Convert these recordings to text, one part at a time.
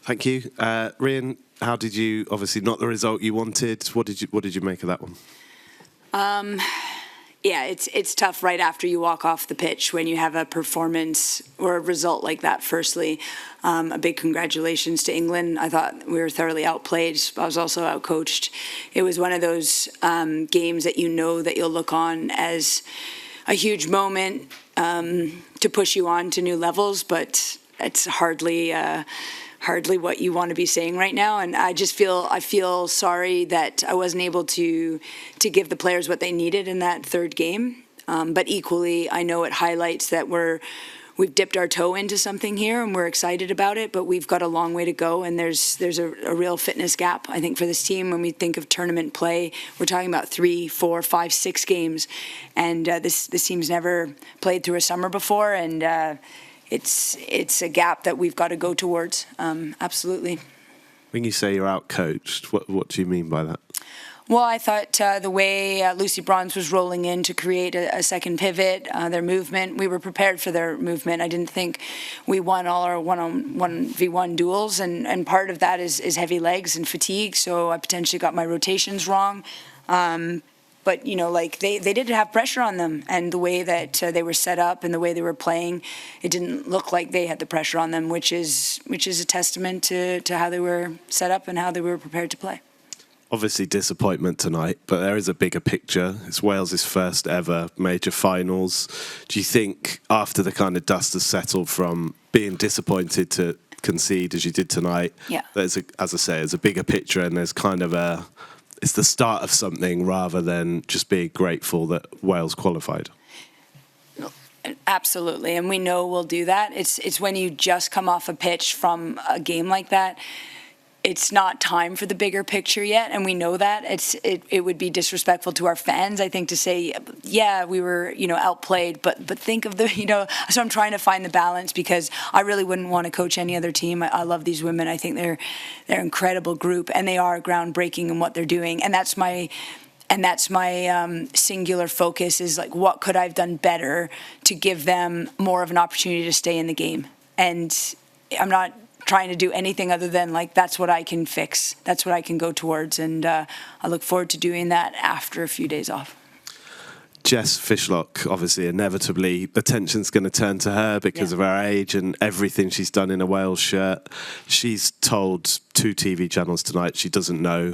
Thank you. Rhian, how did you, obviously not the result you wanted, what did you make of that one? Yeah, it's tough right after you walk off the pitch when you have a performance or a result like that. Firstly, a big congratulations to England. I thought we were thoroughly outplayed. I was also outcoached. It was one of those games that you know that you'll look on as a huge moment to push you on to new levels, but it's hardly what you want to be saying right now. And I feel sorry that I wasn't able to give the players what they needed in that third game. But equally, I know it highlights that we've dipped our toe into something here and we're excited about it, but we've got a long way to go. And there's a real fitness gap, I think, for this team. When we think of tournament play, we're talking about 3, 4, 5, 6 games. And this team's never played through a summer before. And it's a gap that we've got to go towards, absolutely. When you say you're out-coached, what do you mean by that? Well, I thought the way Lucy Bronze was rolling in to create a second pivot, their movement, we were prepared for their movement. I didn't think we won all our 1v1 duels, and part of that is heavy legs and fatigue, so I potentially got my rotations wrong. But, you know, like they did have pressure on them, and the way that they were set up and the way they were playing, it didn't look like they had the pressure on them, which is a testament to how they were set up and how they were prepared to play. Obviously disappointment tonight, but there is a bigger picture. It's Wales' first ever major finals. Do you think after the kind of dust has settled from being disappointed to concede as you did tonight, there's as I say, there's a bigger picture and there's kind of it's the start of something rather than just being grateful that Wales qualified? Absolutely, and we know we'll do that. It's when you just come off a pitch from a game like that, it's not time for the bigger picture yet, and we know that. It would be disrespectful to our fans, I think, to say, yeah, we were, outplayed, but think of the, so I'm trying to find the balance because I really wouldn't want to coach any other team. I love these women. I think they're an incredible group, and they are groundbreaking in what they're doing, and that's my singular focus is like, what could I have done better to give them more of an opportunity to stay in the game? And I'm not trying to do anything other than like, that's what I can fix. That's what I can go towards. And I look forward to doing that after a few days off. Jess Fishlock, obviously, inevitably, attention's going to turn to her because of her age and everything she's done in a Wales shirt. She's told 2 TV channels tonight she doesn't know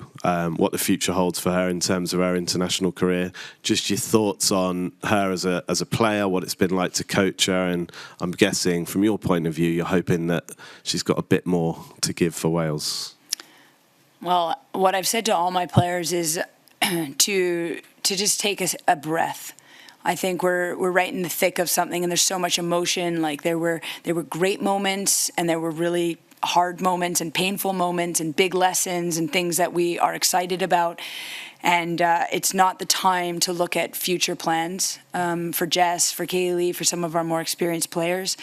what the future holds for her in terms of her international career. Just your thoughts on her as a player, what it's been like to coach her, and I'm guessing from your point of view, you're hoping that she's got a bit more to give for Wales. Well, what I've said to all my players is to just take a breath. I think we're right in the thick of something, and there's so much emotion. Like there were great moments, and there were really hard moments and painful moments and big lessons and things that we are excited about. And it's not the time to look at future plans for Jess, for Kaylee, for some of our more experienced players.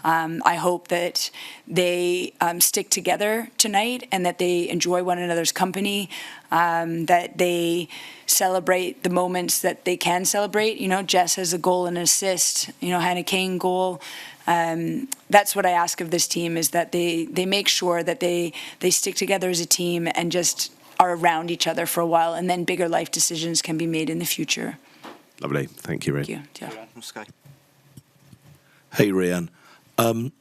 I hope that they stick together tonight and that they enjoy one another's company, that they celebrate the moments that they can celebrate. Jess has a goal and an assist, Hannah Kane goal. That's what I ask of this team, is that they make sure that they stick together as a team and just are around each other for a while, and then bigger life decisions can be made in the future. Lovely. Thank you, Rhian. Thank you. Hey, Rhian. Can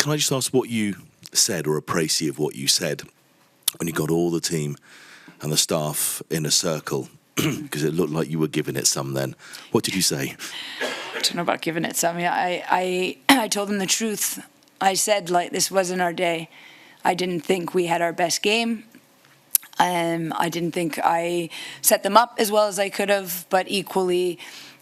I just ask what you said, or a précis of what you said, when you got all the team and the staff in a circle, because it looked like you were giving it some then. What did you say? I don't know about giving it some. I told them the truth. I said, like, this wasn't our day. I didn't think we had our best game. I didn't think I set them up as well as I could have, but equally,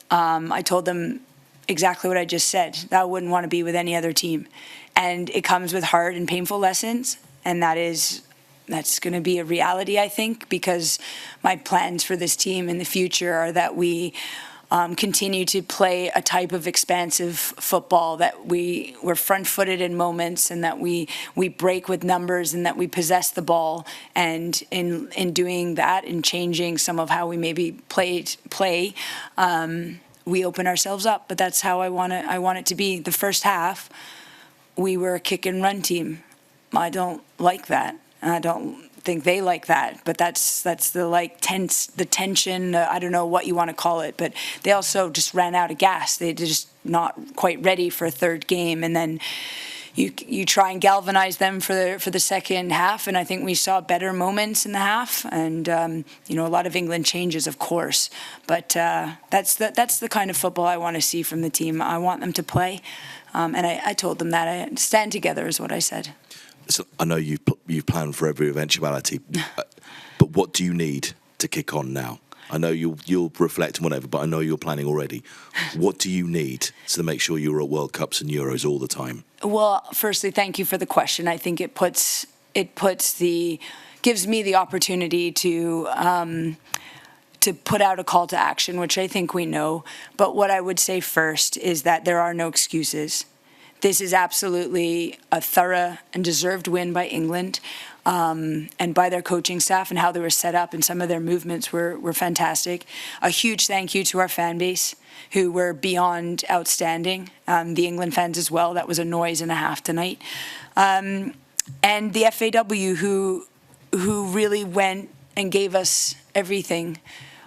I told them exactly what I just said, that I wouldn't want to be with any other team. And it comes with hard and painful lessons, and that's going to be a reality, I think, because my plans for this team in the future are that we continue to play a type of expansive football, that we're front-footed in moments, and that we break with numbers, and that we possess the ball. And in doing that, in changing some of how we maybe play, we open ourselves up. But that's how I want it to be. The first half, we were a kick and run team. I don't like that. I don't think they like that, but that's the tension. I don't know what you want to call it, but they also just ran out of gas. They're just not quite ready for a third game, and then you try and galvanize them for the second half, and I think we saw better moments in the half, and a lot of England changes, of course, but that's the kind of football I want to see from the team. I want them to play, and I told them that. I stand together is what I said. So I know you've planned for every eventuality, but what do you need to kick on now? I know you'll reflect and whatever, but I know you're planning already. What do you need to make sure you're at World Cups and Euros all the time? Well, firstly, thank you for the question. I think gives me the opportunity to put out a call to action, which I think we know. But what I would say first is that there are no excuses. This is absolutely a thorough and deserved win by England, and by their coaching staff and how they were set up, and some of their movements were fantastic. A huge thank you to our fan base, who were beyond outstanding. The England fans as well. That was a noise and a half tonight. And the FAW, who really went and gave us everything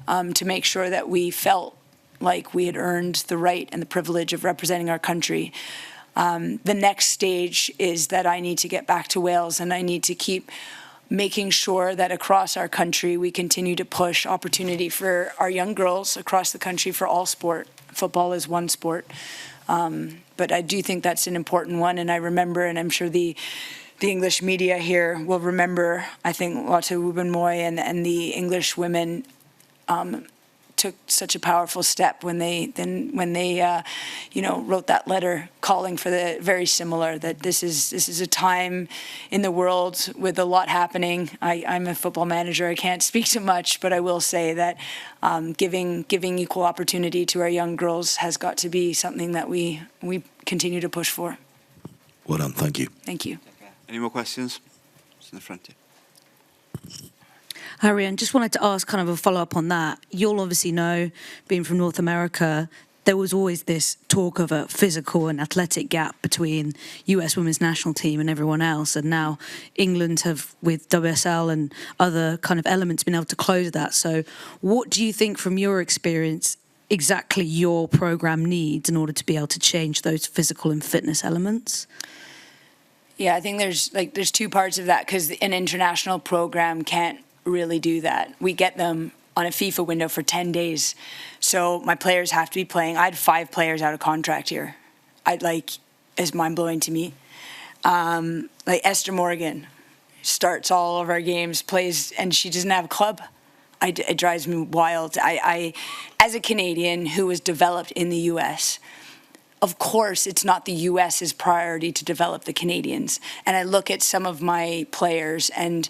to make sure that we felt like we had earned the right and the privilege of representing our country. The next stage is that I need to get back to Wales, and I need to keep making sure that across our country we continue to push opportunity for our young girls across the country for all sport. Football is one sport. But I do think that's an important one, and I remember, and I'm sure the English media here will remember, I think Lotte Wubben-Moy and the English women took such a powerful step when they wrote that letter calling for the very similar, that this is a time in the world with a lot happening. I'm a football manager. I can't speak to much, but I will say that giving equal opportunity to our young girls has got to be something that we continue to push for. Well done. Thank you. Thank you. Any more questions? It's in the front here. Hi, Rhian. Just wanted to ask kind of a follow-up on that. You'll obviously know, being from North America, there was always this talk of a physical and athletic gap between US women's national team and everyone else. And now England have, with WSL and other kind of elements, been able to close that. So what do you think, from your experience, exactly your program needs in order to be able to change those physical and fitness elements? Yeah, I think there's two parts of that, because an international program can't really do that. We get them on a FIFA window for 10 days. So my players have to be playing. I had 5 players out of contract here. It's mind-blowing to me. Esther Morgan starts all of our games, plays, and she doesn't have a club. It drives me wild. I, as a Canadian who was developed in the U.S., of course, it's not the U.S.'s priority to develop the Canadians. And I look at some of my players, and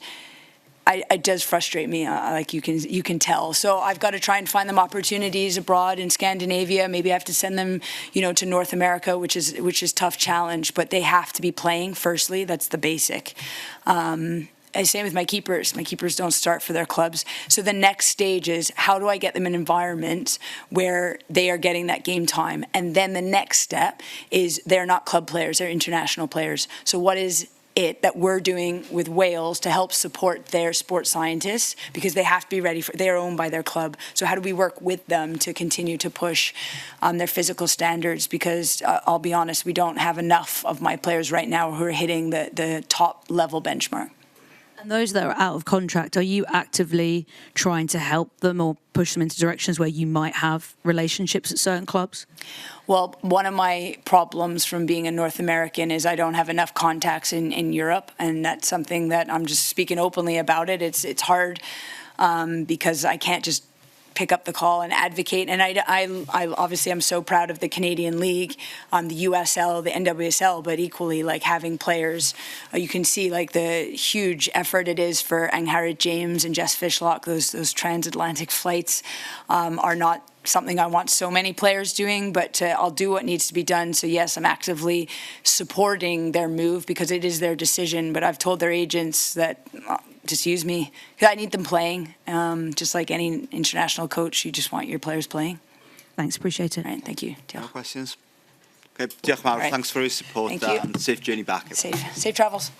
it does frustrate me, like you can tell. So I've got to try and find them opportunities abroad in Scandinavia. Maybe I have to send them, to North America, which is tough challenge. But they have to be playing. Firstly, that's the basic. Same with my keepers. My keepers don't start for their clubs. So the next stage is, how do I get them in environments where they are getting that game time? And then the next step is, they're not club players, they're international players. So what is it that we're doing with Wales to help support their sports scientists, because they have to be ready they're owned by their club. So how do we work with them to continue to push their physical standards? Because I'll be honest, we don't have enough of my players right now who are hitting the top level benchmark. And those that are out of contract, are you actively trying to help them or push them into directions where you might have relationships at certain clubs? Well, one of my problems from being a North American is I don't have enough contacts in Europe, and that's something that I'm just speaking openly about it. It's hard because I can't just pick up the call and advocate. And I obviously, I'm so proud of the Canadian League, the USL, the NWSL, but equally, having players, you can see the huge effort it is for Angharad James and Jess Fishlock. Those transatlantic flights are not something I want so many players doing, but I'll do what needs to be done. So yes, I'm actively supporting their move because it is their decision, but I've told their agents that just use me. I need them playing. Just like any international coach, you just want your players playing. Thanks, appreciate it. All right, thank you. No questions? Okay, diolch yn fawr. Thanks for your support, Thank you. and safe journey back. Safe travels.